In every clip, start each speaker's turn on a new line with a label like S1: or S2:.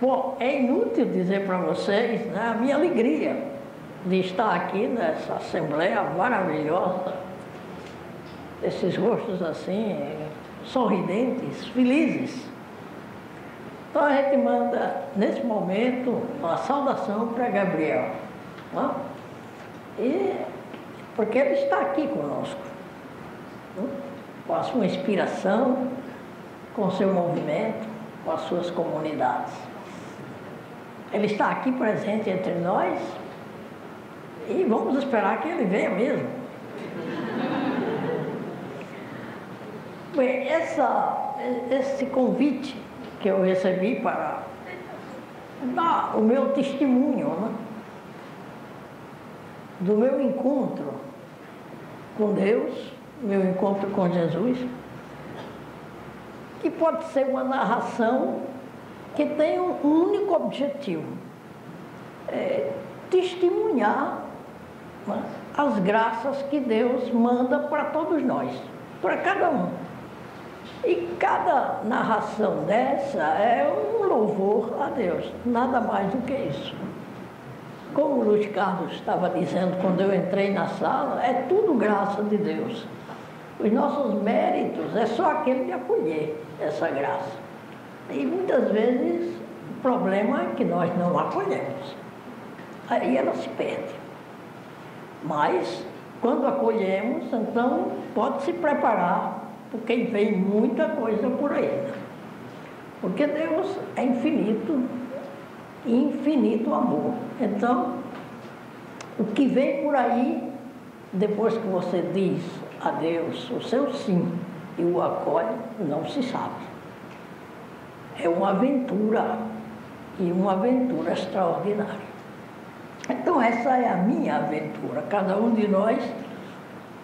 S1: Bom, é inútil dizer para vocês, né, a minha alegria de estar aqui nessa assembleia maravilhosa, esses rostos assim, sorridentes, felizes. Então a gente manda, nesse momento, uma saudação para Gabriel, né? E porque ele está aqui conosco, né? Com a sua inspiração, com o seu movimento, com as suas comunidades. Ele está aqui presente entre nós e vamos esperar que ele venha mesmo. Bem, esse convite que eu recebi para dar o meu testemunho, né, do meu encontro com Deus, meu encontro com Jesus, que pode ser uma narração que tem um único objetivo, testemunhar, né, as graças que Deus manda para todos nós, para cada um. E cada narração dessa é um louvor a Deus, nada mais do que isso. Como o Luiz Carlos estava dizendo quando eu entrei na sala, é tudo graça de Deus. Os nossos méritos é só aquele de acolher essa graça. E muitas vezes o problema é que nós não acolhemos. Aí ela se perde. Mas quando acolhemos, então pode se preparar, porque vem muita coisa por aí. Porque Deus é infinito e infinito amor. Então, o que vem por aí, depois que você diz a Deus o seu sim e o acolhe, não se sabe. É uma aventura, e uma aventura extraordinária. Então essa é a minha aventura. Cada um de nós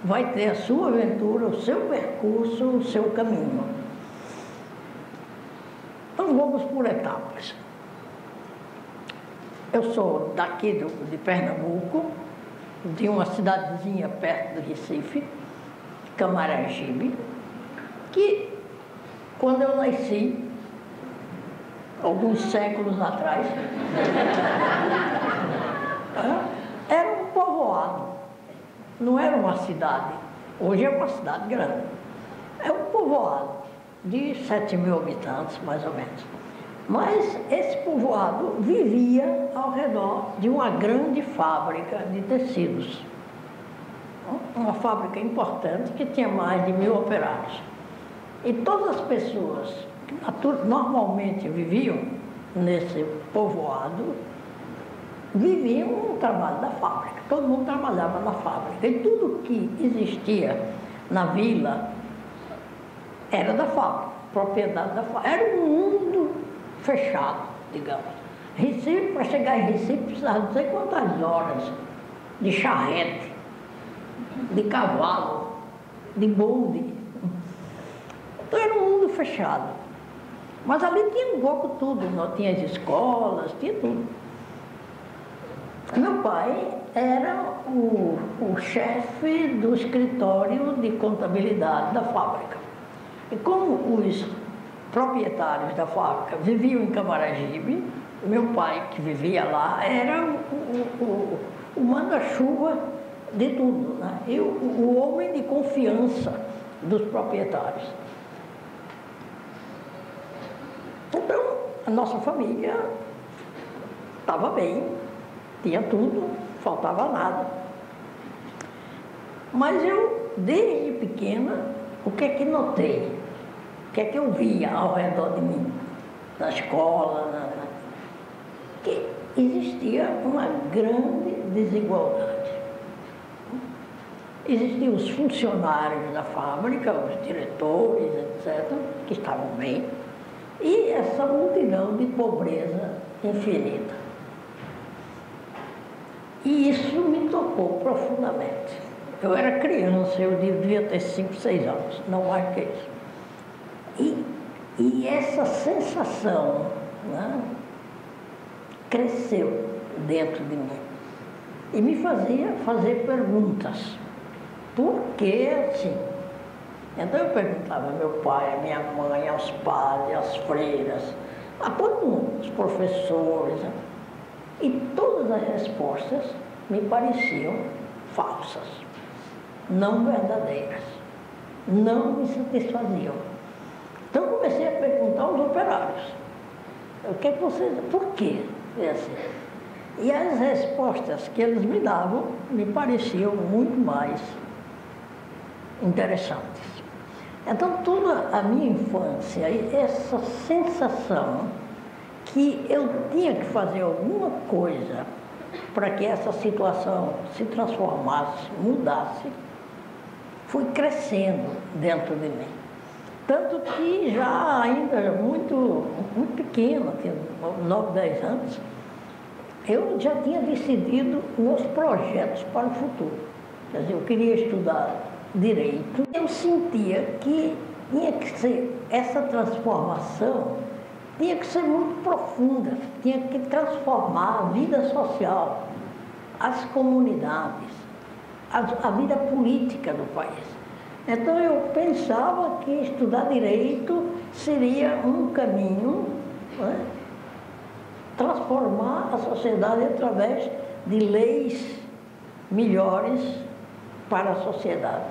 S1: vai ter a sua aventura, o seu percurso, o seu caminho. Então vamos por etapas. Eu sou daqui de Pernambuco, de uma cidadezinha perto do Recife, Camaragibe, que quando eu nasci, alguns séculos atrás, era um povoado, não era uma cidade. Hoje é uma cidade grande. É um povoado de 7.000 habitantes, mais ou menos. Mas esse povoado vivia ao redor de uma grande fábrica de tecidos. Uma fábrica importante que tinha mais de 1.000 operários. E todas as pessoas que normalmente viviam nesse povoado viviam no trabalho da fábrica. Todo mundo trabalhava na fábrica. E tudo que existia na vila era da fábrica, propriedade da fábrica. Era um mundo fechado, digamos. Recife, para chegar em Recife, precisava não sei quantas horas de charrete, de cavalo, de bonde. Então era um mundo fechado. Mas ali tinha um pouco tudo, não tinha as escolas, tinha tudo. Meu pai era o chefe do escritório de contabilidade da fábrica. E como os proprietários da fábrica viviam em Camaragibe, meu pai, que vivia lá, era o manda-chuva de tudo, né? E o homem de confiança dos proprietários. Então, a nossa família estava bem, tinha tudo, faltava nada. Mas eu, desde pequena, o que é que notei? O que é que eu via ao redor de mim? Na escola, que existia uma grande desigualdade. Existiam os funcionários da fábrica, os diretores, etc., que estavam bem, e essa multidão de pobreza infinita. E isso me tocou profundamente. Eu era criança, eu devia ter 5, 6 anos, não mais que isso. E essa sensação, né, cresceu dentro de mim e me fazia fazer perguntas. Por que assim? Então eu perguntava ao meu pai, à minha mãe, aos padres, às freiras, a todo mundo, os professores, né? E todas as respostas me pareciam falsas, não verdadeiras, não me satisfaziam. Então comecei a perguntar aos operários, o que é que vocês, por quê? E as respostas que eles me davam me pareciam muito mais interessantes. Então toda a minha infância, essa sensação que eu tinha que fazer alguma coisa para que essa situação se transformasse, mudasse, foi crescendo dentro de mim. Tanto que já ainda muito pequena, tinha 9, 10 anos, eu já tinha decidido meus projetos para o futuro. Quer dizer, eu queria estudar direito. Eu sentia que tinha que ser, essa transformação tinha que ser muito profunda, tinha que transformar a vida social, as comunidades, a vida política do país. Então eu pensava que estudar direito seria um caminho, né? Transformar a sociedade através de leis melhores para a sociedade.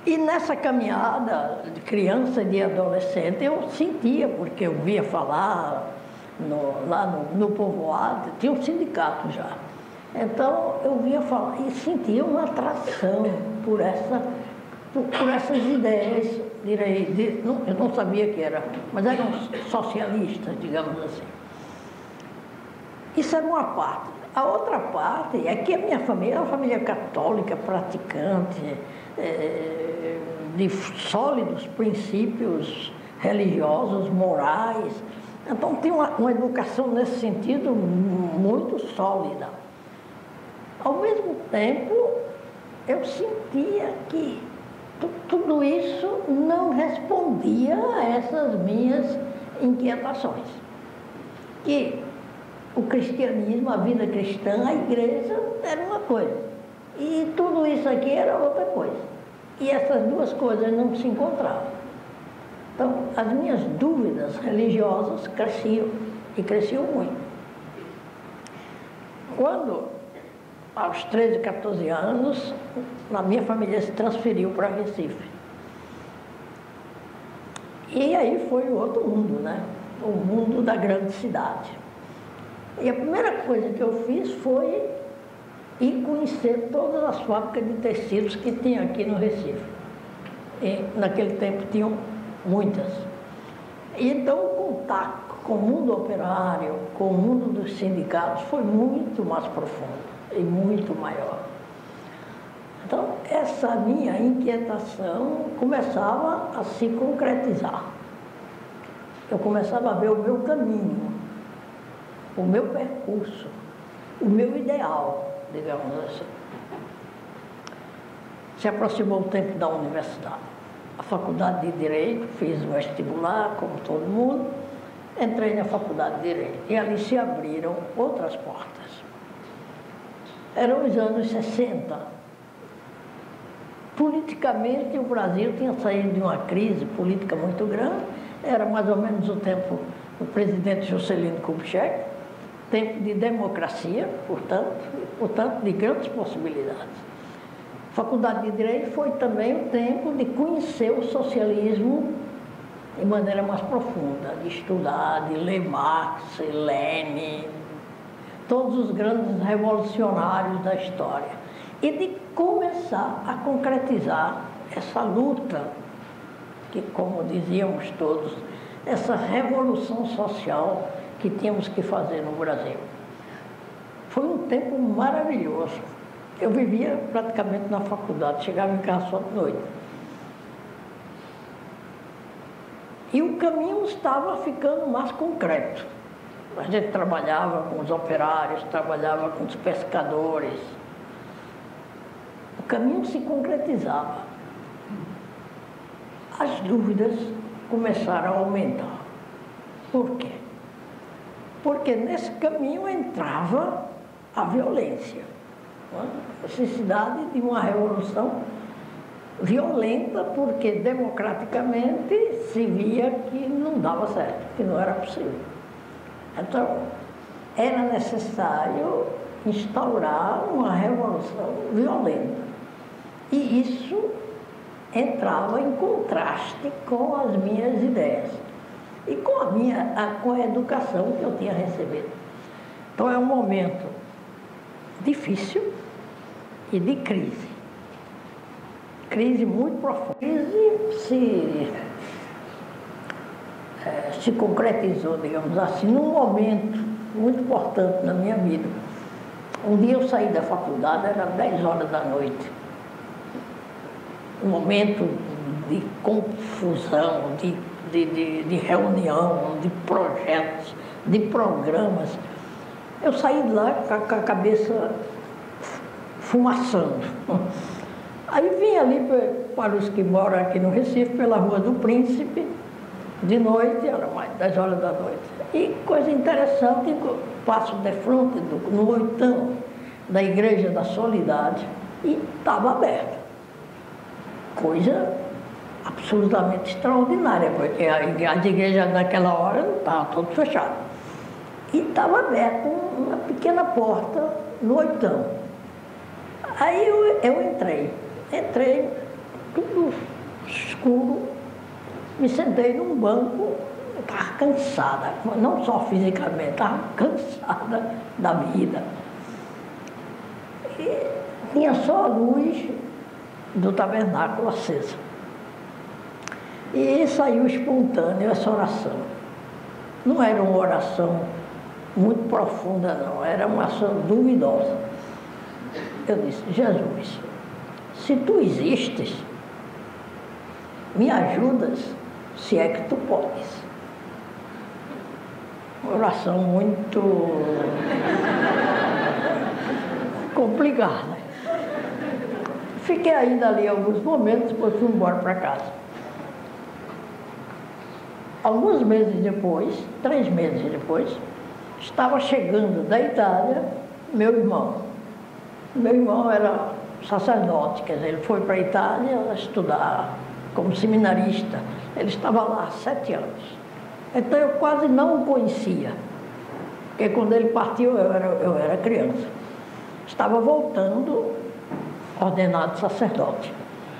S1: E nessa caminhada de criança e de adolescente eu sentia, porque eu via falar lá no povoado, tinha um sindicato já. Então eu via falar e sentia uma atração por essas ideias, eu não sabia que era, mas eram socialistas, digamos assim. Isso era uma parte. A outra parte é que a minha família é uma família católica, praticante, de sólidos princípios religiosos, morais. Então tinha uma educação nesse sentido muito sólida. Ao mesmo tempo, eu sentia que tudo isso não respondia a essas minhas inquietações. Que o cristianismo, a vida cristã, a igreja era uma coisa. E tudo isso aqui era outra coisa. E essas duas coisas não se encontravam. Então, as minhas dúvidas religiosas cresciam, e cresciam muito. Quando, aos 13, 14 anos, a minha família se transferiu para Recife. E aí foi o outro mundo, né? O mundo da grande cidade. E a primeira coisa que eu fiz foi ir conhecer todas as fábricas de tecidos que tinha aqui no Recife. E naquele tempo tinham muitas. E então o contato com o mundo operário, com o mundo dos sindicatos foi muito mais profundo e muito maior. Então essa minha inquietação começava a se concretizar. Eu começava a ver o meu caminho, o meu percurso, o meu ideal, digamos assim. Se aproximou o tempo da universidade. A faculdade de Direito, fiz o vestibular, como todo mundo, entrei na faculdade de Direito e ali se abriram outras portas. Eram os anos 60. Politicamente, o Brasil tinha saído de uma crise política muito grande, era mais ou menos o tempo do presidente Juscelino Kubitschek, tempo de democracia, portanto, de grandes possibilidades. A Faculdade de Direito foi também o tempo de conhecer o socialismo de maneira mais profunda, de estudar, de ler Marx, Lenin, todos os grandes revolucionários da história, e de começar a concretizar essa luta, que, como dizíamos todos, essa revolução social que tínhamos que fazer no Brasil. Foi um tempo maravilhoso. Eu vivia praticamente na faculdade, chegava em casa só de noite. E o caminho estava ficando mais concreto. A gente trabalhava com os operários, trabalhava com os pescadores. O caminho se concretizava. As dúvidas começaram a aumentar. Por quê? Porque nesse caminho entrava a violência, a necessidade de uma revolução violenta, porque democraticamente se via que não dava certo, que não era possível. Então, era necessário instaurar uma revolução violenta. E isso entrava em contraste com as minhas ideias e com a educação que eu tinha recebido. Então, é um momento difícil e de crise. Crise muito profunda. Crise se concretizou, digamos assim, num momento muito importante na minha vida. Um dia eu saí da faculdade, era 10 horas da noite. Um momento de confusão, de reunião, de projetos, de programas. Eu saí de lá com a cabeça fumaçando. Aí vim ali para os que moram aqui no Recife, pela Rua do Príncipe, de noite, era mais 10 horas da noite. E coisa interessante, eu passo de frente no oitão da Igreja da Solidade e estava aberto. Coisa absolutamente extraordinária, porque as igrejas naquela hora não estavam todas fechadas. E estava aberta uma pequena porta no oitão. Aí eu entrei, tudo escuro, me sentei num banco, estava cansada, não só fisicamente, estava cansada da vida. E tinha só a luz do tabernáculo acesa. E saiu espontâneo essa oração. Não era uma oração muito profunda, não, era uma oração duvidosa. Eu disse: Jesus, se tu existes, me ajudas, se é que tu podes. Uma oração muito complicada. Fiquei ainda ali alguns momentos, depois fui embora para casa. Alguns meses depois, 3 meses depois, estava chegando da Itália meu irmão. Meu irmão era sacerdote, quer dizer, ele foi para a Itália estudar como seminarista. Ele estava lá há 7 anos. Então eu quase não o conhecia, porque quando ele partiu eu era criança. Estava voltando ordenado sacerdote.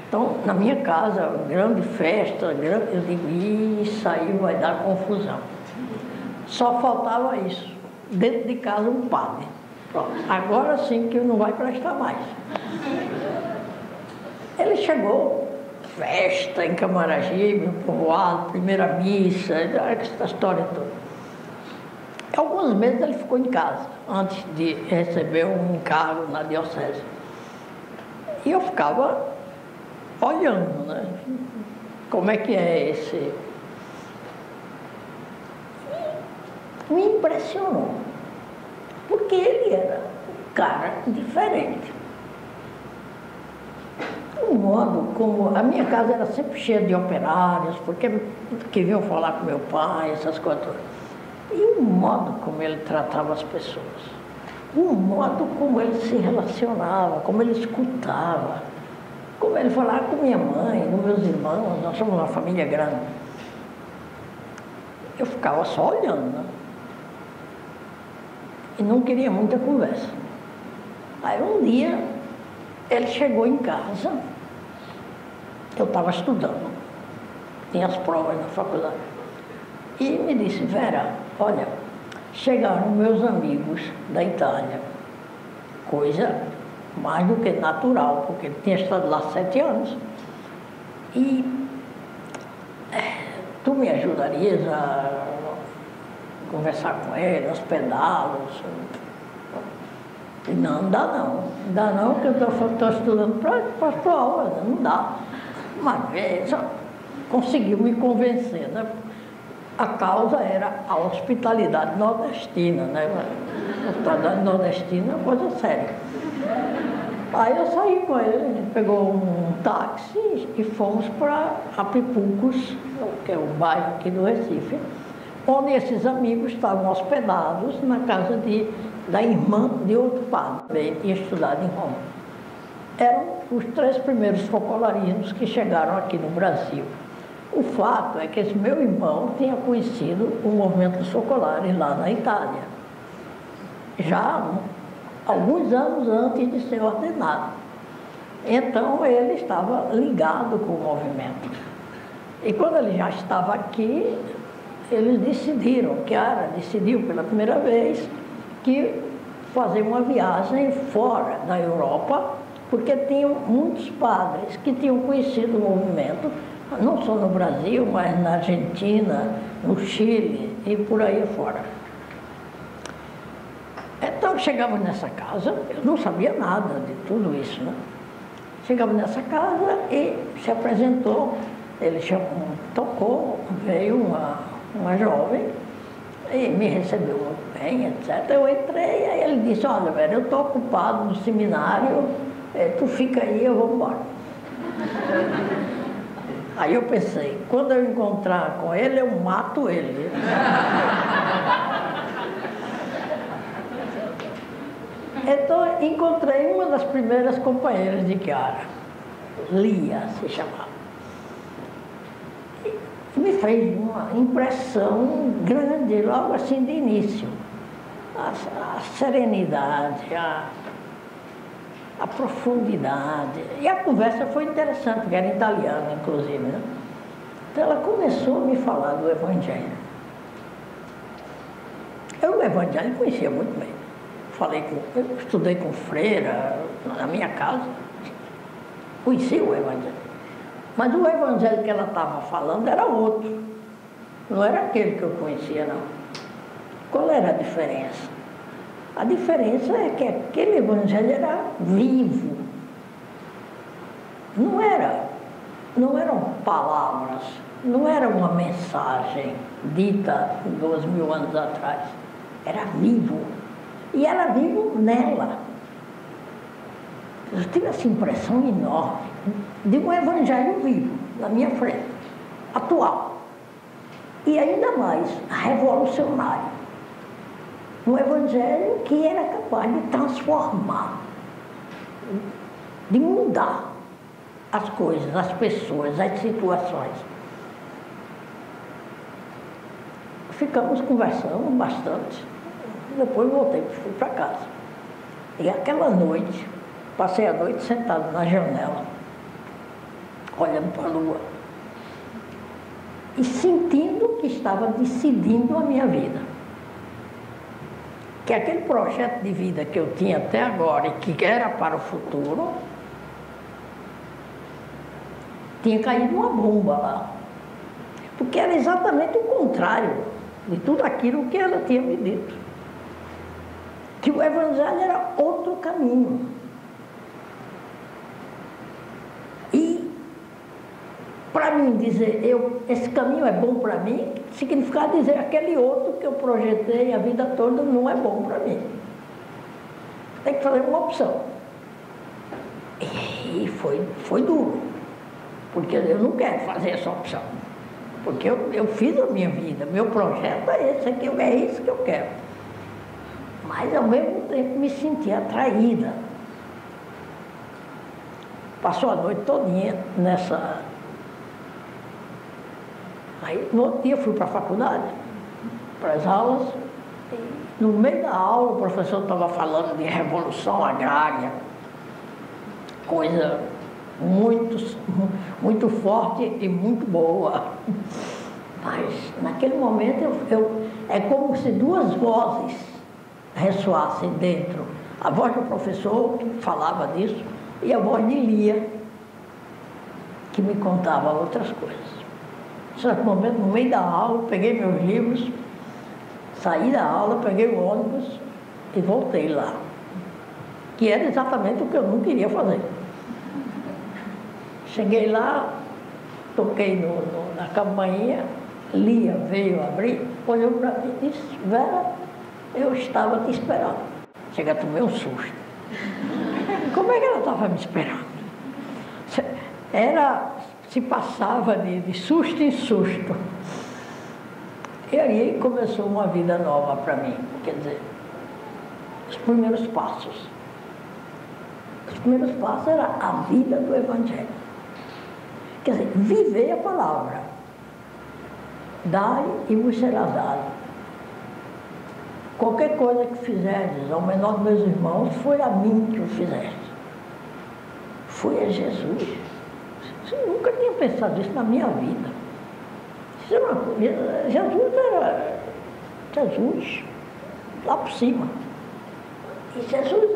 S1: Então, na minha casa, grande festa, eu digo: isso aí vai dar confusão. Só faltava isso. Dentro de casa, um padre. Pronto. Agora sim que não vai prestar mais. Ele chegou, festa em Camaragibe, povoado, primeira missa, essa história toda. Alguns meses ele ficou em casa, antes de receber um encargo na diocese. E eu ficava olhando, né? Como é que é esse... Me impressionou, porque ele era um cara diferente. O modo como... A minha casa era sempre cheia de operários, porque vinham falar com meu pai, essas coisas todas. E o modo como ele tratava as pessoas, o modo como ele se relacionava, como ele escutava, como ele falava com minha mãe, com meus irmãos, nós somos uma família grande. Eu ficava só olhando, né? E não queria muita conversa. Aí um dia ele chegou em casa, eu estava estudando, tinha as provas na faculdade, e me disse: Vera, olha, chegaram meus amigos da Itália, coisa mais do que natural, porque ele tinha estado lá 7 anos, e tu me ajudarias a conversar com ele, hospedá-los? Não dá não, porque eu estou estudando para a tua aula, não dá. Uma vez conseguiu me convencer, né? A causa era a hospitalidade nordestina, né? A hospitalidade nordestina é uma coisa séria. Aí eu saí com ele pegou um táxi e fomos para Apipucos, que é o bairro aqui do Recife, onde esses amigos estavam hospedados na casa da irmã de outro padre, também tinha estudado em Roma. Eram os 3 primeiros focolarinos que chegaram aqui no Brasil. O fato é que esse meu irmão tinha conhecido o movimento dos focolares lá na Itália, já alguns anos antes de ser ordenado. Então ele estava ligado com o movimento. E quando ele já estava aqui, eles decidiram, Chiara decidiu pela primeira vez que fazer uma viagem fora da Europa, porque tinham muitos padres que tinham conhecido o movimento, não só no Brasil, mas na Argentina, no Chile e por aí fora. Então chegamos nessa casa, eu não sabia nada de tudo isso, né? Chegamos nessa casa e se apresentou, ele tocou, veio uma jovem e me recebeu muito bem, etc. Eu entrei, aí ele disse, olha, velho, eu estou ocupado no seminário, tu fica aí, eu vou embora. Aí eu pensei, quando eu encontrar com ele, eu mato ele. Então encontrei uma das primeiras companheiras de Chiara, Lia se chamava. E me fez uma impressão grande, logo assim de início. A serenidade, a profundidade. E a conversa foi interessante, porque era italiana, inclusive, né? Então ela começou a me falar do Evangelho. Eu o Evangelho conhecia muito bem. Eu estudei com freira na minha casa, conhecia o Evangelho. Mas o Evangelho que ela estava falando era outro. Não era aquele que eu conhecia, não. Qual era a diferença? A diferença é que aquele Evangelho era vivo. Não eram palavras, não era uma mensagem dita 2000 anos atrás. Era vivo. E era vivo nela. Eu tive essa impressão enorme de um Evangelho vivo na minha frente, atual. E ainda mais, revolucionário. Um Evangelho que era capaz de transformar, de mudar as coisas, as pessoas, as situações. Ficamos conversando bastante. Depois voltei, fui para casa. E aquela noite, passei a noite sentado na janela, olhando para a lua, e sentindo que estava decidindo a minha vida. Que aquele projeto de vida que eu tinha até agora e que era para o futuro, tinha caído uma bomba lá. Porque era exatamente o contrário de tudo aquilo que ela tinha me dito. Que o Evangelho era outro caminho. E, para mim dizer, esse caminho é bom para mim, significava dizer aquele outro que eu projetei a vida toda não é bom para mim. Tem que fazer uma opção. E foi duro, porque eu não quero fazer essa opção. Porque eu fiz a minha vida, meu projeto é esse aqui, é isso que eu quero. Mas ao mesmo tempo me senti atraída. Passou a noite todinha nessa... Aí no outro dia fui para a faculdade, para as aulas, e no meio da aula o professor estava falando de revolução agrária, coisa muito forte e muito boa. Mas naquele momento é como se duas vozes ressoassem dentro. A voz do professor, que falava disso, e a voz de Lia, que me contava outras coisas. Nesse momento, no meio da aula, peguei meus livros, saí da aula, peguei o ônibus e voltei lá. Que era exatamente o que eu não queria fazer. Cheguei lá, toquei na campainha, Lia veio abrir, olhou para mim e disse, Vera, eu estava te esperando. Chega a tomar um susto. Como é que ela estava me esperando? Se passava de susto em susto. E aí começou uma vida nova para mim. Quer dizer, os primeiros passos. Os primeiros passos era a vida do Evangelho. Quer dizer, viver a palavra. Dai e vos será dado. Qualquer coisa que fizerdes ao menor dos meus irmãos, foi a mim que o fizeste. Foi a Jesus. Eu nunca tinha pensado isso na minha vida. Isso era uma coisa, Jesus era Jesus, lá por cima. E Jesus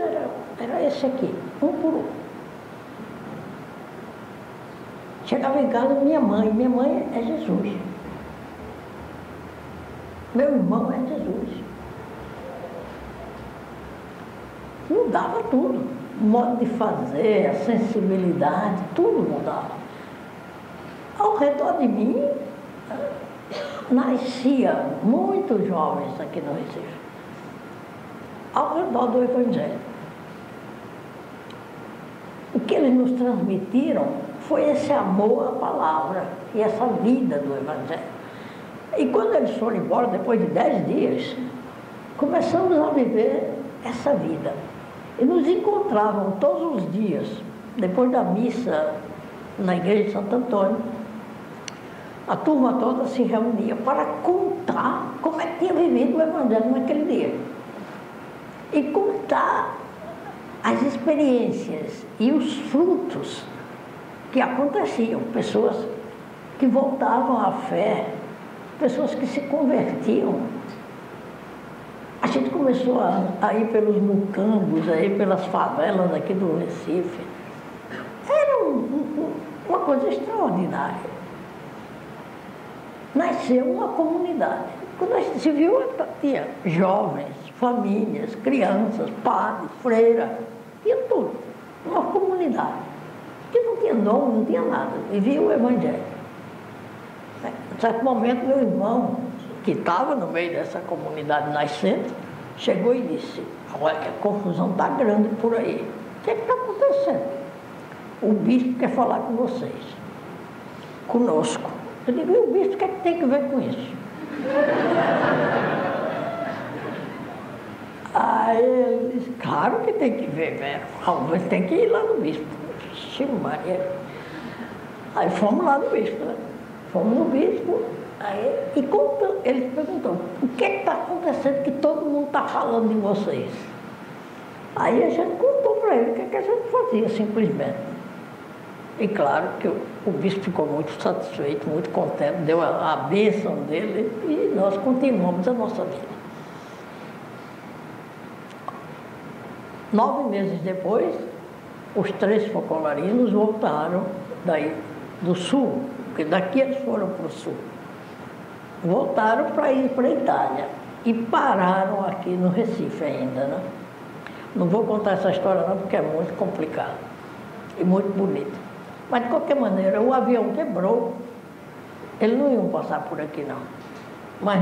S1: era esse aqui, um por um. Chegava em casa, minha mãe é Jesus. Meu irmão é Jesus. Mudava tudo. O modo de fazer, a sensibilidade, tudo mudava. Ao redor de mim, nascia muitos jovens aqui no Recife, ao redor do Evangelho. O que eles nos transmitiram foi esse amor à palavra e essa vida do Evangelho. E quando eles foram embora, depois de 10 dias, começamos a viver essa vida. E nos encontravam todos os dias, depois da missa na igreja de Santo Antônio. A turma toda se reunia para contar como é que tinha vivido o Evangelho naquele dia. E contar as experiências e os frutos que aconteciam. Pessoas que voltavam à fé, pessoas que se convertiam. A gente começou a ir pelos mucambos, a ir pelas favelas aqui do Recife. Era uma coisa extraordinária. Nasceu uma comunidade. Quando a gente se viu, tinha jovens, famílias, crianças, padres, freiras, tinha tudo. Uma comunidade. Que não tinha nome, não tinha nada. Vivia o Evangelho. Em certo momento, meu irmão, que estava no meio dessa comunidade nascente, chegou e disse: olha, que a confusão está grande por aí. O que está acontecendo? O bispo quer falar com vocês, conosco. Eu digo: e o bispo, o que é que tem que ver com isso? Aí ele disse: claro que tem que ver, velho. Você tem que ir lá no bispo. Chico Maria. Aí fomos lá no bispo, né? Fomos no bispo, aí, e ele perguntou: o que está acontecendo que todo mundo está falando de vocês? Aí a gente contou para ele o que a gente fazia, simplesmente. E claro que o bispo ficou muito satisfeito, muito contente, deu a bênção dele e nós continuamos a nossa vida. 9 meses depois, os 3 focolarinos voltaram daí do sul, porque daqui eles foram para o sul. Voltaram para ir para a Itália e pararam aqui no Recife ainda, né? Não vou contar essa história não, porque é muito complicado e muito bonito. Mas de qualquer maneira, o avião quebrou, eles não iam passar por aqui não. Mas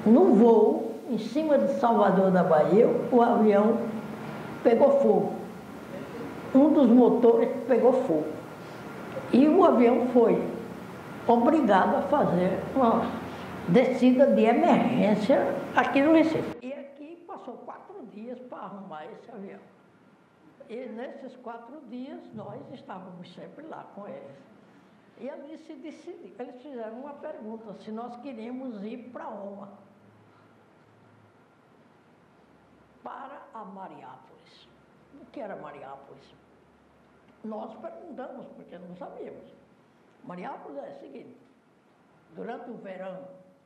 S1: no voo, em cima de Salvador da Bahia, o avião pegou fogo. Um dos motores pegou fogo. E o avião foi obrigado a fazer uma descida de emergência aqui no Recife. E aqui passou 4 dias para arrumar esse avião. E nesses 4 dias nós estávamos sempre lá com eles. E ali se decidiu, eles fizeram uma pergunta, se nós queríamos ir para Oma, para a Mariápolis. O que era Mariápolis? Nós perguntamos, porque não sabíamos. Mariápolis é o seguinte: durante o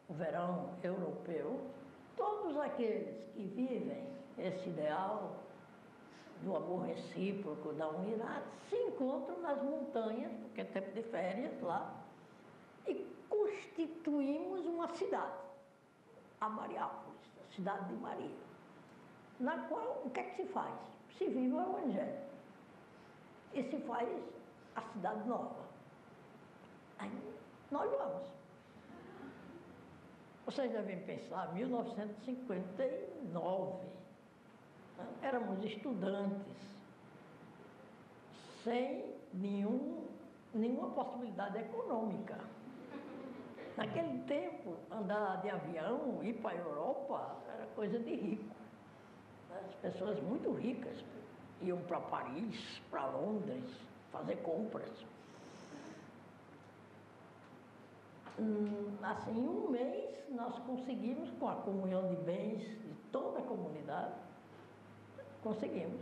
S1: verão europeu, todos aqueles que vivem esse ideal do amor recíproco, da unidade, se encontram nas montanhas, porque é tempo de férias lá, e constituímos uma cidade, a Mariápolis, a cidade de Maria, na qual o que é que se faz? Se vive o Evangelho e se faz a cidade nova. Aí nós vamos. Vocês devem pensar, 1959, éramos estudantes, sem nenhuma possibilidade econômica. Naquele tempo, andar de avião, ir para a Europa, era coisa de rico. As pessoas muito ricas iam para Paris, para Londres, fazer compras. Assim, em um mês, nós conseguimos, com a comunhão de bens de toda a comunidade, conseguimos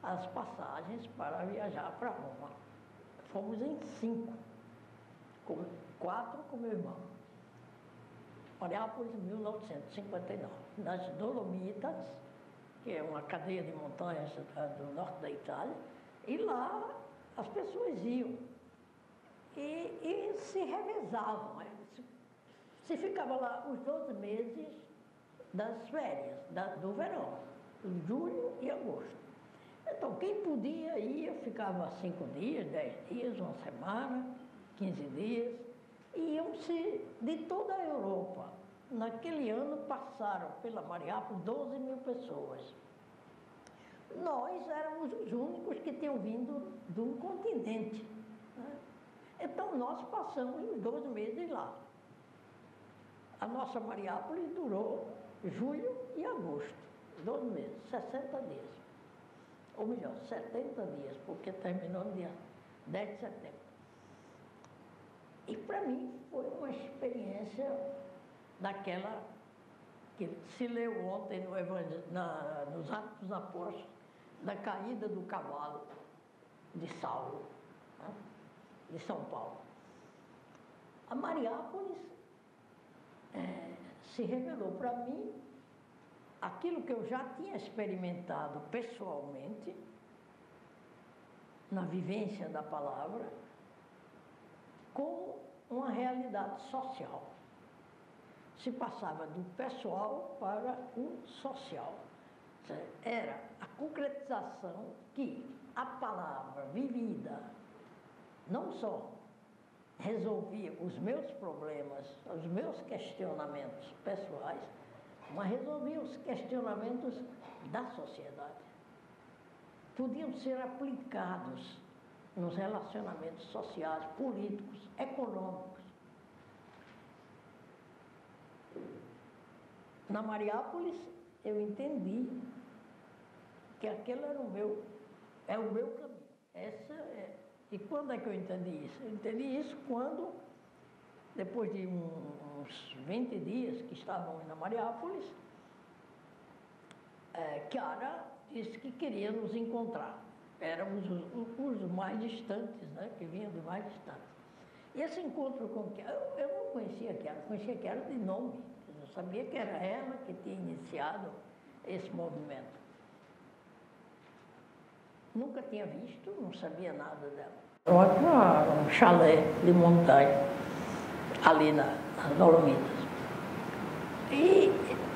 S1: as passagens para viajar para Roma. Fomos em 5, 4 com meu irmão. Mariápolis, 1959, nas Dolomitas, que é uma cadeia de montanhas do norte da Itália, e lá as pessoas iam e se revezavam. Né? Se ficava lá os 12 meses das férias, do verão, julho e agosto. Então, quem podia ia, ficava 5 dias, 10 dias, uma semana, 15 dias, e iam-se de toda a Europa. Naquele ano passaram pela Mariápolis 12 mil pessoas. Nós éramos os únicos que tinham vindo do continente. Né? Então, nós passamos os 12 meses lá. A nossa Mariápolis durou julho e agosto, 12 meses, 60 dias. Ou melhor, 70 dias, porque terminou no dia 10 de setembro. E para mim foi uma experiência daquela que se leu ontem no nos Atos dos Apóstolos, da caída do cavalo de Saulo, né? De São Paulo. A Mariápolis se revelou para mim aquilo que eu já tinha experimentado pessoalmente, na vivência da palavra, como uma realidade social. Se passava do pessoal para o social. Era a concretização que a palavra vivida não só resolvia os meus problemas, os meus questionamentos pessoais, mas resolvia os questionamentos da sociedade. Podiam ser aplicados nos relacionamentos sociais, políticos, econômicos. Na Mariápolis, eu entendi que aquele era o meu caminho. E quando é que eu entendi isso? Eu entendi isso quando, depois de uns 20 dias que estavam na Mariápolis, Chiara disse que queria nos encontrar. Éramos os mais distantes, né? Que vinham de mais distantes. E esse encontro com Chiara, eu não conhecia Chiara, conhecia Chiara de nome. Eu sabia que era ela que tinha iniciado esse movimento. Nunca tinha visto, não sabia nada dela. Um chalé de montanha, ali nas Dolomitas. E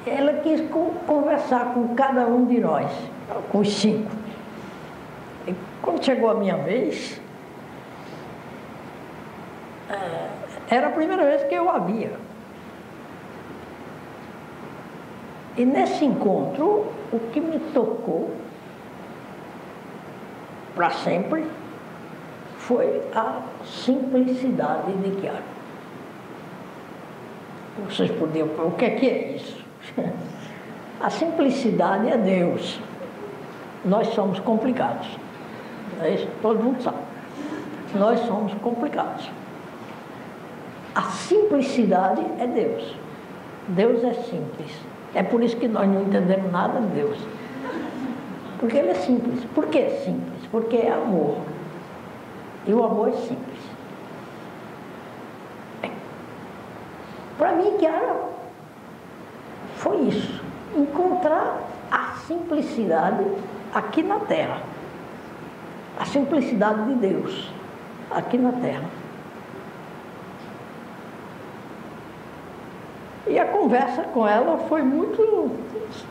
S1: ela quis conversar com cada um de nós, com os 5. E quando chegou a minha vez, era a primeira vez que eu a via. E nesse encontro, o que me tocou para sempre foi a simplicidade de Chiara. Vocês podiam... O que é isso? A simplicidade é Deus. Nós somos complicados. Isso todo mundo sabe. Nós somos complicados. A simplicidade é Deus. Deus é simples. É por isso que nós não entendemos nada de Deus. Porque Ele é simples. Por que é simples? Porque é amor. E o amor é simples. Para mim, Chiara, foi isso. Encontrar a simplicidade aqui na Terra. A simplicidade de Deus aqui na Terra. E a conversa com ela foi muito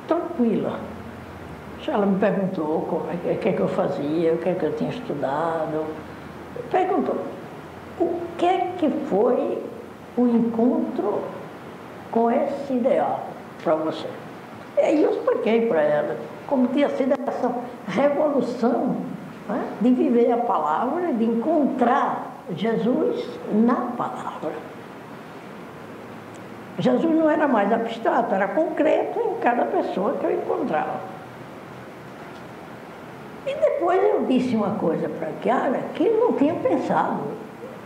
S1: tranquila. Ela me perguntou o que é que eu fazia, o que é que eu tinha estudado. Perguntou, o que é que foi o encontro com esse ideal para você? E aí eu expliquei para ela como tinha sido essa revolução, né, de viver a palavra, de encontrar Jesus na palavra. Jesus não era mais abstrato, era concreto em cada pessoa que eu encontrava. E Depois eu disse uma coisa para a Chiara que eu não tinha pensado.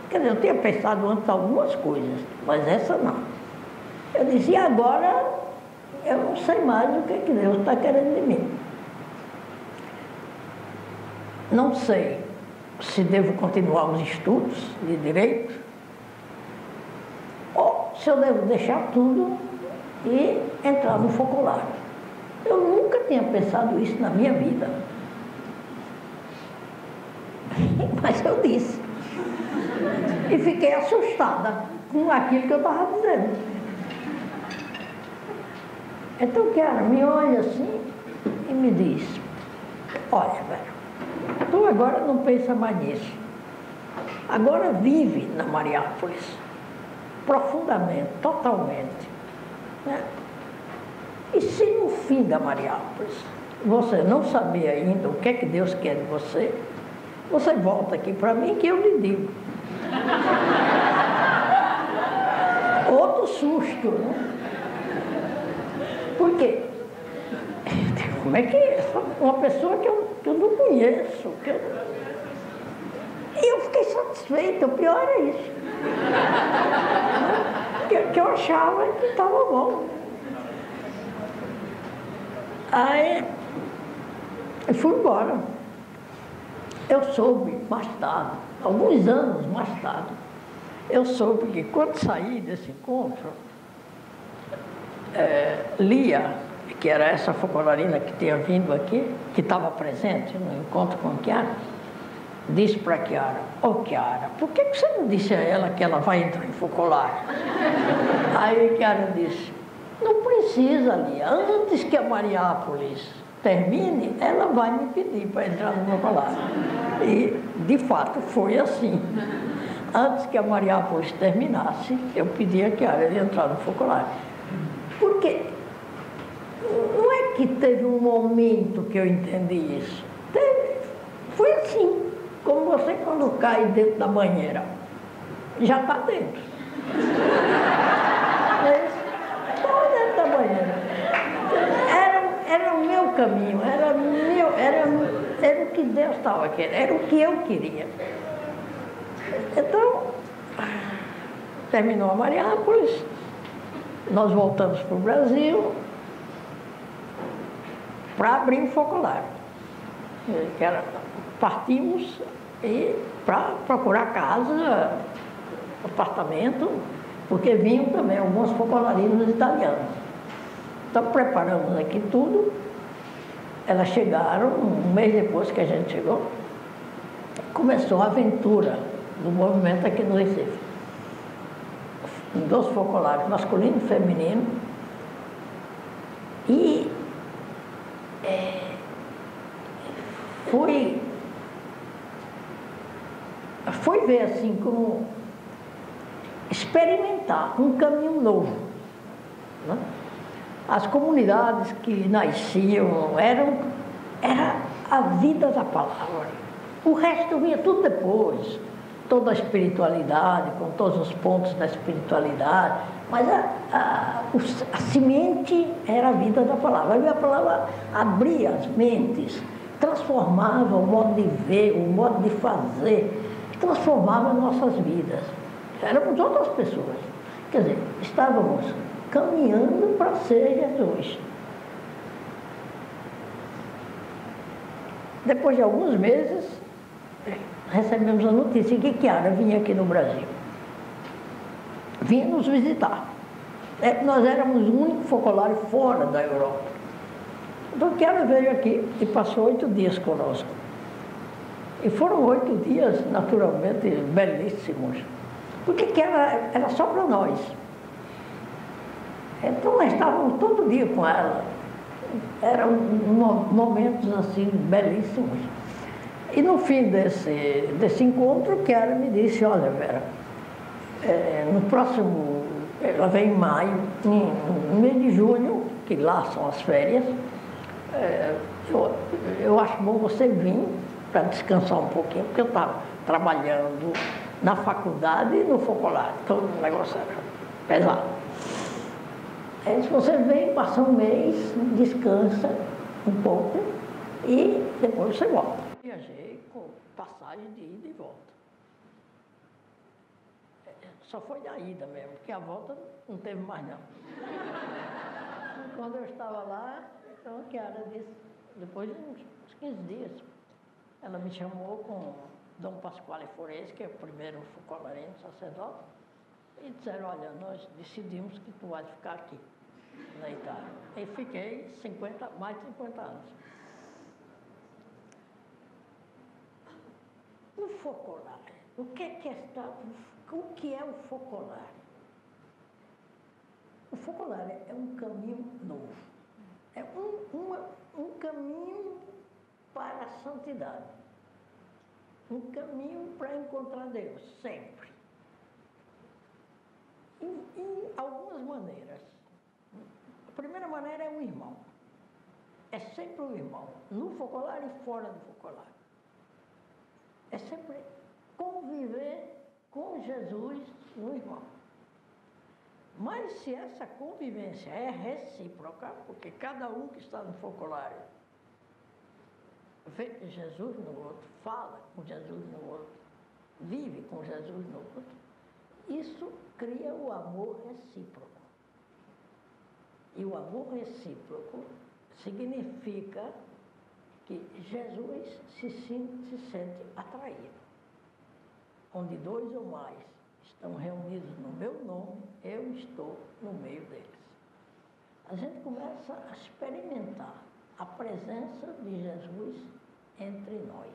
S1: Quer dizer, eu tinha pensado antes algumas coisas, mas essa não. Eu disse, e agora eu não sei mais o que Deus está querendo de mim. Não sei se devo continuar os estudos de direito ou se eu devo deixar tudo e entrar no focolário. Eu nunca tinha pensado isso na minha vida. Mas eu disse. E fiquei assustada com aquilo que eu estava dizendo. Então, Chiara me olha assim e me diz, olha, velho, tu agora não pensa mais nisso. Agora vive na Mariápolis, profundamente, totalmente. Né? E se no fim da Mariápolis você não saber ainda o que é que Deus quer de você, você volta aqui para mim que eu lhe digo. Outro susto, né? Por quê? Como é que é? Uma pessoa que eu não conheço. E eu fiquei satisfeita, o pior é isso. Que eu achava que estava bom. Aí eu fui embora. Eu soube mais tarde, alguns anos mais tarde, eu soube que quando saí desse encontro, Lia, que era essa focolarina que tinha vindo aqui, que estava presente no encontro com a Chiara, disse para a Chiara, ô Chiara, por que você não disse a ela que ela vai entrar em focolário? Aí a Chiara disse, não precisa, Lia, antes que a Mariápolis termine, ela vai me pedir para entrar no focolário. E, de fato, foi assim. Antes que a Mariápolis terminasse, eu pedi a Chiara de entrar no focolário. Porque não é que teve um momento que eu entendi isso. Foi assim, como você quando cai dentro da banheira. Já está dentro. Estava dentro da banheira. Era o meu caminho, era o que Deus estava querendo, era o que eu queria. Então, terminou a Mariápolis, nós voltamos para o Brasil para abrir um focolário. Partimos para procurar casa, apartamento, porque vinham também alguns focolarinos italianos. Então preparamos aqui tudo, elas chegaram, um mês depois que a gente chegou, começou a aventura do movimento aqui no Recife. 2 focolários, masculino e feminino, e foi ver assim como experimentar um caminho novo, né? As comunidades que nasciam era a vida da palavra. O resto vinha tudo depois. Toda a espiritualidade, com todos os pontos da espiritualidade. Mas a semente era a vida da palavra. E a palavra abria as mentes, transformava o modo de ver, o modo de fazer, transformava nossas vidas. Éramos outras pessoas. Quer dizer, estávamos caminhando para ser Jesus. Depois de alguns meses, recebemos a notícia que Chiara vinha aqui no Brasil. Vinha nos visitar. Nós éramos o único focolário fora da Europa. Então Chiara veio aqui e passou 8 dias conosco. E foram 8 dias, naturalmente, belíssimos. Porque Chiara era só para nós. Então nós estávamos todo dia com ela. Eram momentos assim belíssimos. E no fim desse encontro, Chiara me disse, olha Vera, no próximo, ela vem em maio, no mês de junho, que lá são as férias, eu acho bom você vir para descansar um pouquinho, porque eu estava trabalhando na faculdade e no focolário, então o negócio era pesado. Aí se você vem, passa um mês, descansa um pouco e depois você volta. viajei com passagem de ida e volta. Só foi da ida mesmo, porque a volta não teve mais não. Quando eu estava lá, então a Chiara disse, depois de uns 15 dias, ela me chamou com Dom Pasquale Forese, que é o primeiro focolareno sacerdote, e disseram, olha, nós decidimos que tu vais ficar aqui, na Itália. E fiquei mais de 50 anos. O focolário, o que é o focolário? O focolário é um caminho novo, é um caminho para a santidade, um caminho para encontrar Deus, sempre. Em algumas maneiras. A primeira maneira é o irmão, é sempre o irmão, no focolário e fora do focolário. É sempre conviver com Jesus no irmão. Mas se essa convivência é recíproca, porque cada um que está no focolário vê Jesus no outro, fala com Jesus no outro, vive com Jesus no outro, isso cria o amor recíproco. E o amor recíproco significa que Jesus se sente atraído. Onde 2 ou mais estão reunidos no meu nome, eu estou no meio deles. A gente começa a experimentar a presença de Jesus entre nós.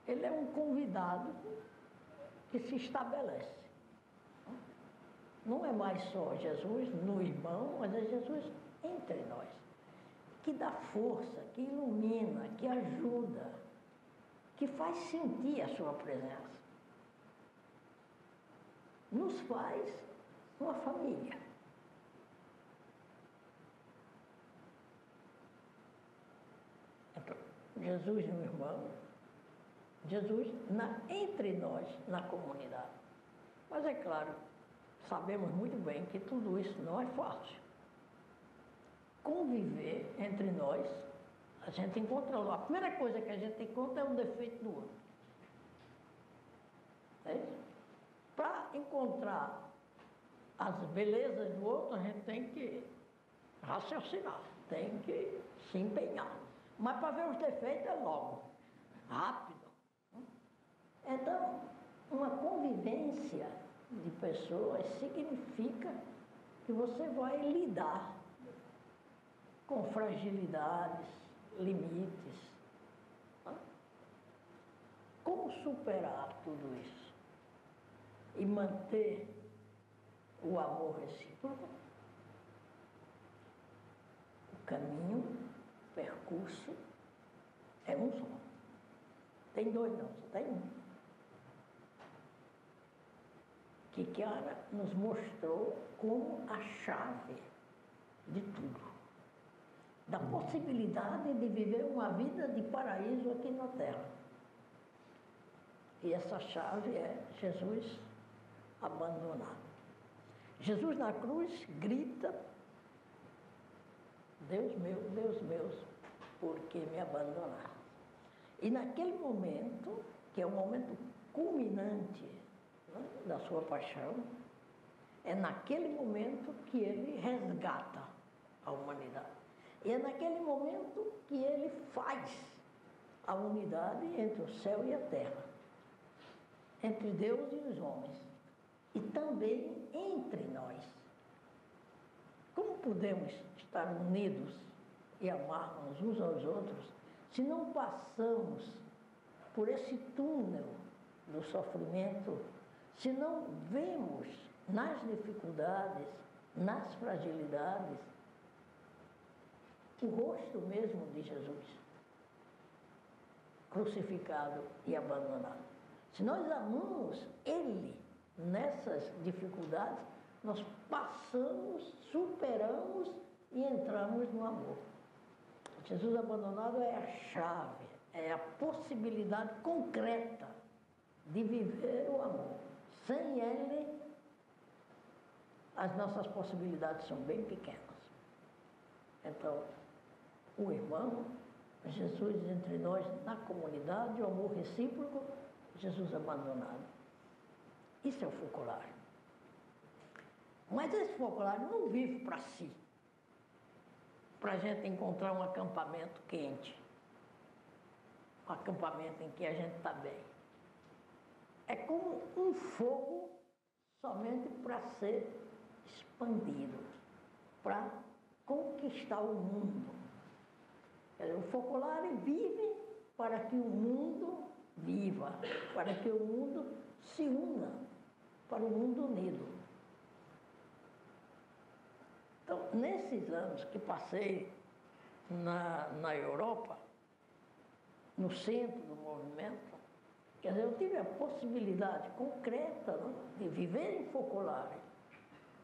S1: Ele é um convidado que se estabelece. Não é mais só Jesus no irmão, mas é Jesus entre nós, que dá força, que ilumina, que ajuda, que faz sentir a sua presença. Nos faz uma família. Então, Jesus no irmão, Jesus entre nós, na comunidade. Mas é claro, sabemos muito bem que tudo isso não é fácil. Conviver entre nós, a gente encontra lá. A primeira coisa que a gente encontra é o defeito do outro. É isso? Para encontrar as belezas do outro, a gente tem que raciocinar, tem que se empenhar. Mas para ver os defeitos é logo, rápido. Então, uma convivência de pessoas significa que você vai lidar com fragilidades, limites. Como superar tudo isso e manter o amor recíproco? O caminho, o percurso é um só. Tem 2 não, só tem um. Que Chiara nos mostrou como a chave de tudo. Da possibilidade de viver uma vida de paraíso aqui na Terra. E essa chave é Jesus abandonado. Jesus na cruz grita, Deus meu, por que me abandonar? E naquele momento, que é o momento culminante, né, da sua paixão, é naquele momento que ele resgata a humanidade. E é naquele momento que ele faz a unidade entre o céu e a terra, entre Deus e os homens, e também entre nós. Como podemos estar unidos e amarmos uns aos outros se não passamos por esse túnel do sofrimento, se não vemos nas dificuldades, nas fragilidades, o rosto mesmo de Jesus, crucificado e abandonado? Se nós amamos Ele nessas dificuldades, nós passamos, superamos e entramos no amor. Jesus abandonado é a chave, é a possibilidade concreta de viver o amor. Sem Ele, as nossas possibilidades são bem pequenas. Então, o irmão Jesus entre nós na comunidade, o amor recíproco, Jesus abandonado. Isso é o focolário. Mas esse focolário não vive para si, para a gente encontrar um acampamento quente, um acampamento em que a gente está bem. É como um fogo somente para ser expandido, para conquistar o mundo. O focolário vive para que o mundo viva, para que o mundo se una, para o mundo unido. Então, nesses anos que passei na Europa, no centro do movimento, quer dizer, eu tive a possibilidade concreta, né, de viver em focolário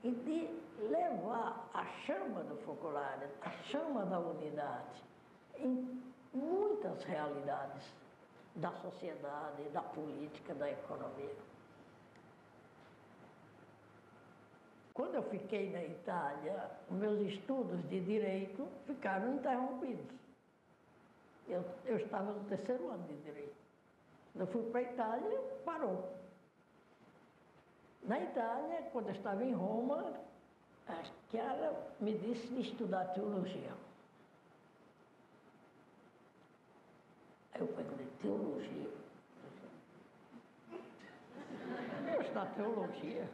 S1: e de levar a chama do focolário, a chama da unidade, em muitas realidades da sociedade, da política, da economia. Quando eu fiquei na Itália, meus estudos de direito ficaram interrompidos. Eu estava no terceiro ano de direito. Eu fui para a Itália, parou. Na Itália, quando eu estava em Roma, a Chiara me disse de estudar teologia. Aí eu perguntei, teologia? Eu estudar teologia?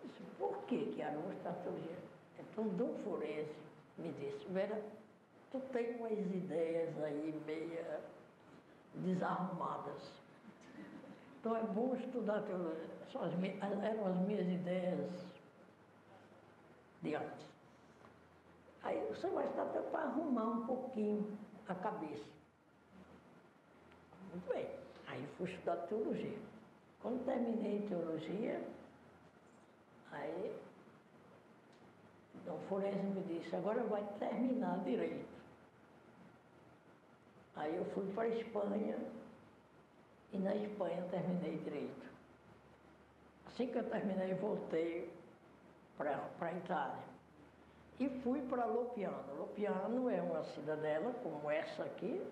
S1: Eu disse, por que Chiara não estudar teologia? Então, Dom Forese me disse, Vera, tu tem umas ideias aí meia desarrumadas. Então é bom estudar teologia. Eram as minhas ideias de antes. Aí você vai estar para arrumar um pouquinho a cabeça. Muito bem. Aí fui estudar teologia. Quando terminei teologia, aí Dom Forese me disse, agora vai terminar direito. Aí eu fui para a Espanha e na Espanha terminei direito. Assim que eu terminei, voltei para a Itália e fui para Lopiano. Lopiano é uma cidadela como essa aqui,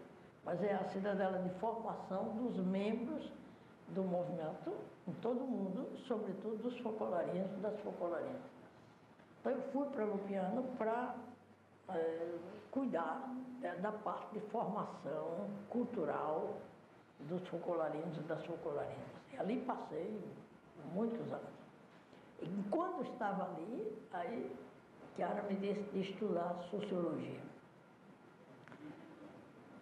S1: mas é a cidadela de formação dos membros do movimento em todo o mundo, sobretudo dos focolarinos e das focolarinas. Então eu fui para Lopiano para cuidar da parte de formação cultural dos focolarinos e das focolarinas. E ali passei muitos anos. E quando estava ali, aí Chiara me disse de estudar sociologia.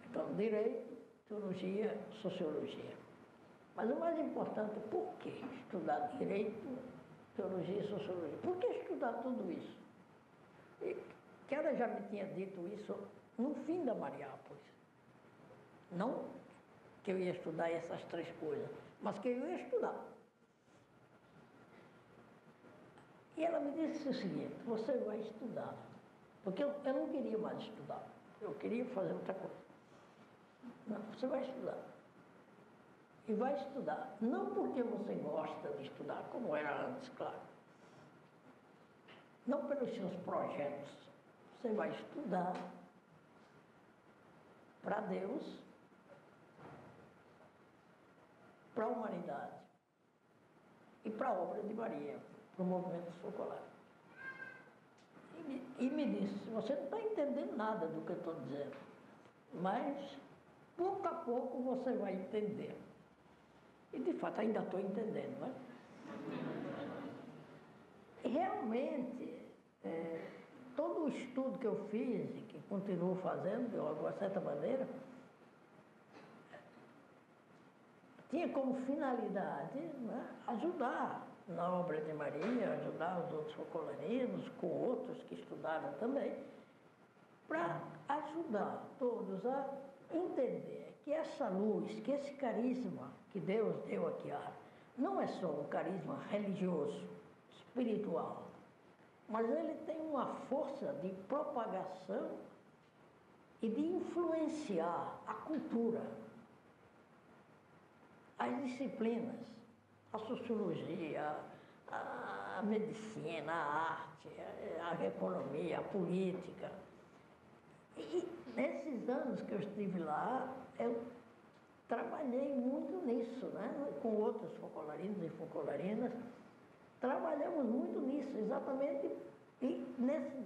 S1: Então, direito, teologia, sociologia. Mas o mais importante, por que estudar direito, teologia e sociologia? Por que estudar tudo isso? E Chiara já me tinha dito isso no fim da Mariápolis. Não que eu ia estudar essas três coisas, mas que eu ia estudar. E ela me disse o seguinte, você vai estudar. Porque eu não queria mais estudar, eu queria fazer outra coisa. Não, você vai estudar. E vai estudar, não porque você gosta de estudar, como era antes, claro. Não pelos seus projetos. Você vai estudar para Deus, para a humanidade e para a obra de Maria, para o movimento focolar. E me disse, você não está entendendo nada do que eu estou dizendo, mas pouco a pouco você vai entender. E de fato ainda estou entendendo, não é? Realmente, todo o estudo que eu fiz e que continuo fazendo, de alguma certa maneira, tinha como finalidade, né, ajudar na obra de Maria, ajudar os outros focolarinos, com outros que estudaram também, para ajudar todos a entender que essa luz, que esse carisma que Deus deu a Chiara, não é só um carisma religioso, espiritual, mas ele tem uma força de propagação e de influenciar a cultura, as disciplinas, a sociologia, a medicina, a arte, a economia, a política. E nesses anos que eu estive lá, eu trabalhei muito nisso, né? Com outros focolarinos e focolarinas. Trabalhamos muito nisso, exatamente, e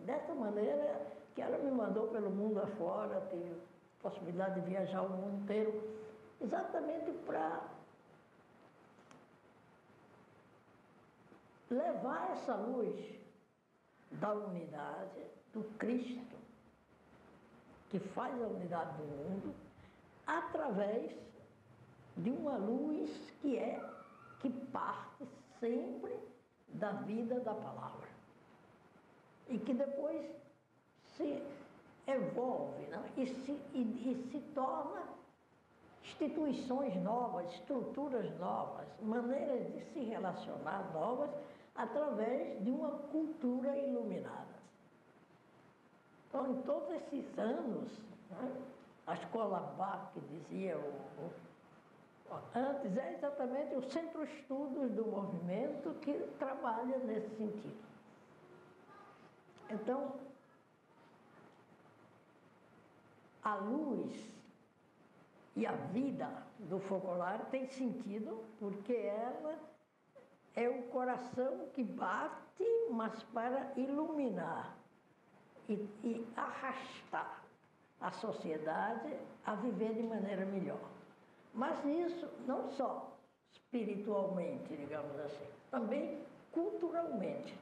S1: dessa maneira que ela me mandou pelo mundo afora, tive possibilidade de viajar o mundo inteiro, exatamente para levar essa luz da unidade, do Cristo, que faz a unidade do mundo, através de uma luz que parte sempre da vida da palavra e que depois se evolve, né? e se torna instituições novas, estruturas novas, maneiras de se relacionar novas através de uma cultura iluminada. Então, em todos esses anos, né, a escola Bach, que dizia antes, é exatamente o centro-estudos do movimento que trabalha nesse sentido. Então, a luz e a vida do focolar tem sentido porque ela é o coração que bate, mas para iluminar e arrastar a sociedade a viver de maneira melhor. Mas isso não só espiritualmente, digamos assim, também culturalmente.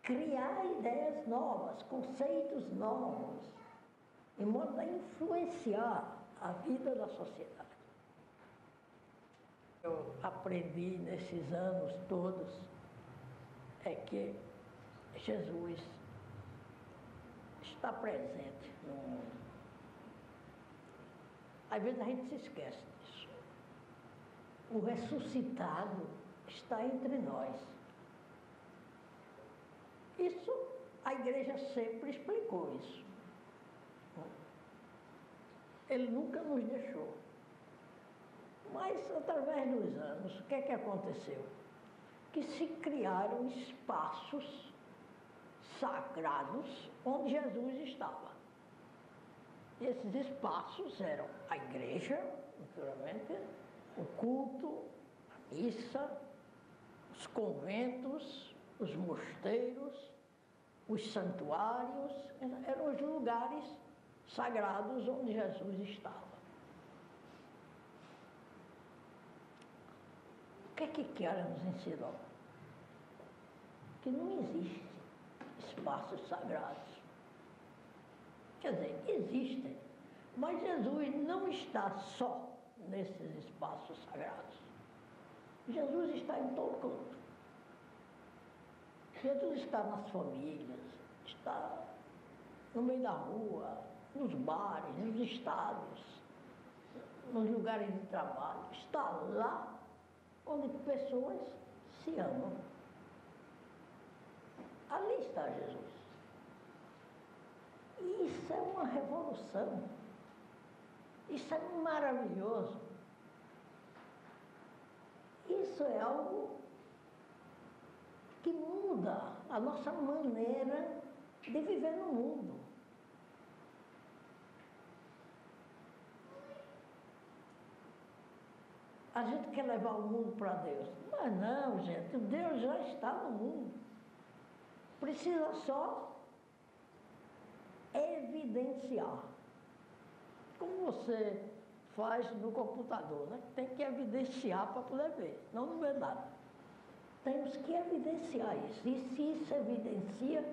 S1: Criar ideias novas, conceitos novos, em modo a influenciar a vida da sociedade. Eu aprendi nesses anos todos é que Jesus está presente no mundo. Às vezes a gente se esquece disso. O ressuscitado está entre nós. Isso, a igreja sempre explicou isso. Ele nunca nos deixou. Mas, através dos anos, o que é que aconteceu? Que se criaram espaços sagrados onde Jesus estava. E esses espaços eram a igreja, naturalmente, o culto, a missa, os conventos, os mosteiros, os santuários, eram os lugares sagrados onde Jesus estava. O que é que Chiara nos ensinou? Que não existe espaços sagrados. Quer dizer, existem, mas Jesus não está só nesses espaços sagrados. Jesus está em todo canto. Jesus está nas famílias, está no meio da rua, nos bares, nos estados, nos lugares de trabalho. Está lá onde pessoas se amam. Ali está Jesus. E isso é uma revolução. Isso é maravilhoso. Isso é algo que muda a nossa maneira de viver no mundo. A gente quer levar o mundo para Deus. Mas não, gente, Deus já está no mundo. Precisa só evidenciar. Como você faz no computador, né? Tem que evidenciar para poder ver, não não vê nada. Temos que evidenciar isso. E se isso evidencia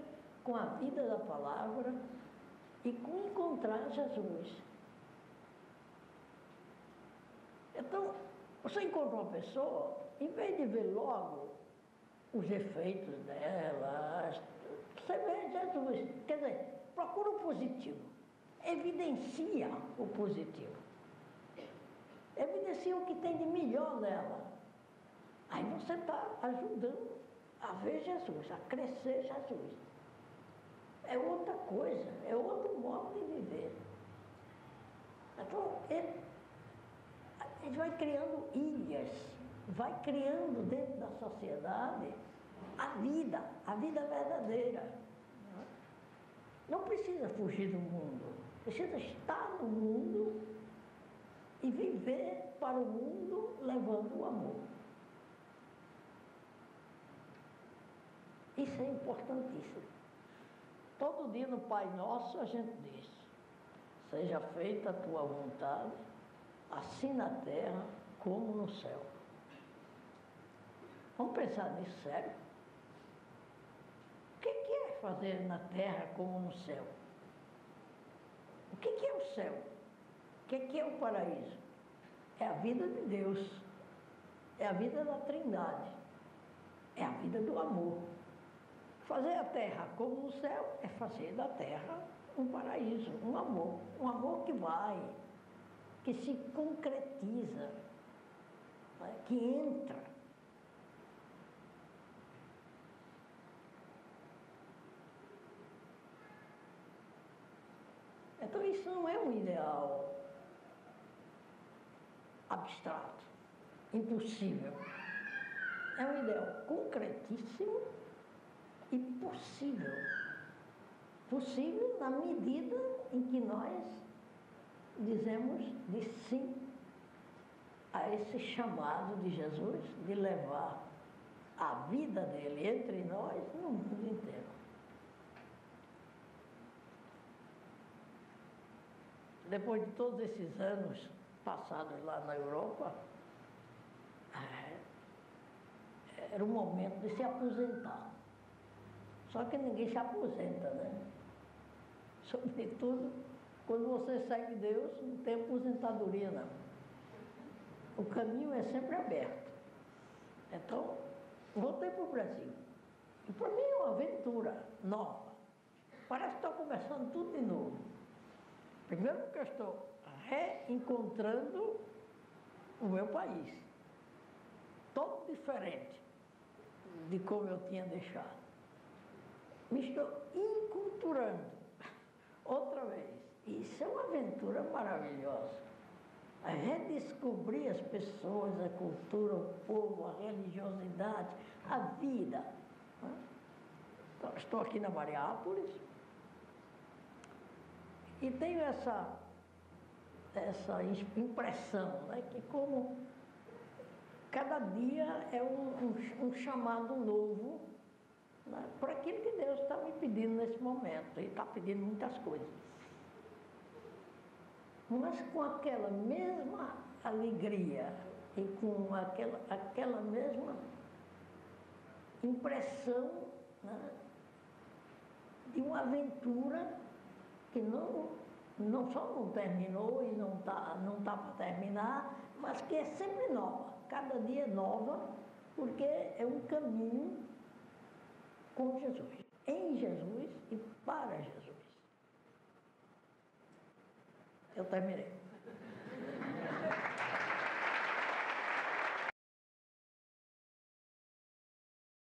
S1: com a vida da palavra e com encontrar Jesus. Então, você encontra uma pessoa, em vez de ver logo os efeitos dela, você vê Jesus. Quer dizer, procura o positivo. Evidencia o positivo. Evidencia o que tem de melhor nela. Aí você está ajudando a ver Jesus, a crescer Jesus. É outra coisa, é outro modo de viver. Então, a gente vai criando ilhas, vai criando dentro da sociedade a vida verdadeira. Não precisa fugir do mundo. precisa estar no mundo e viver para o mundo levando o amor. Isso é importantíssimo. Todo dia no Pai Nosso a gente diz: seja feita a tua vontade, assim na terra como no céu. Vamos pensar nisso sério? O que é fazer na terra como no céu? O que é o céu? O que é o paraíso? É a vida de Deus, é a vida da Trindade, é a vida do amor. Fazer a terra como no céu é fazer da terra um paraíso, um amor que vai, que se concretiza, né, que entra. Então isso não é um ideal abstrato, impossível. É um ideal concretíssimo e possível. Possível na medida em que nós dizemos de sim a esse chamado de Jesus de levar a vida dele entre nós no mundo inteiro. Depois de todos esses anos passados lá na Europa, era o momento de se aposentar. Só que ninguém se aposenta, né? Sobretudo, quando você sai de Deus, não tem aposentadoria, não. O caminho é sempre aberto. Então, voltei para o Brasil. E para mim é uma aventura nova. Parece que estou começando tudo de novo. Primeiro porque eu estou reencontrando o meu país. Todo diferente de como eu tinha deixado. Me estou enculturando outra vez. Isso é uma aventura maravilhosa. A redescobrir as pessoas, a cultura, o povo, a religiosidade, a vida. Então, estou aqui na Mariápolis e tenho essa impressão, né, que como cada dia é um chamado novo, né, por aquilo que Deus está me pedindo nesse momento. Ele está pedindo muitas coisas. Mas com aquela mesma alegria e com aquela mesma impressão, né, de uma aventura que não só não terminou e não tá para terminar, mas que é sempre nova, cada dia é nova, porque é um caminho com Jesus, em Jesus e para Jesus. Eu terminei.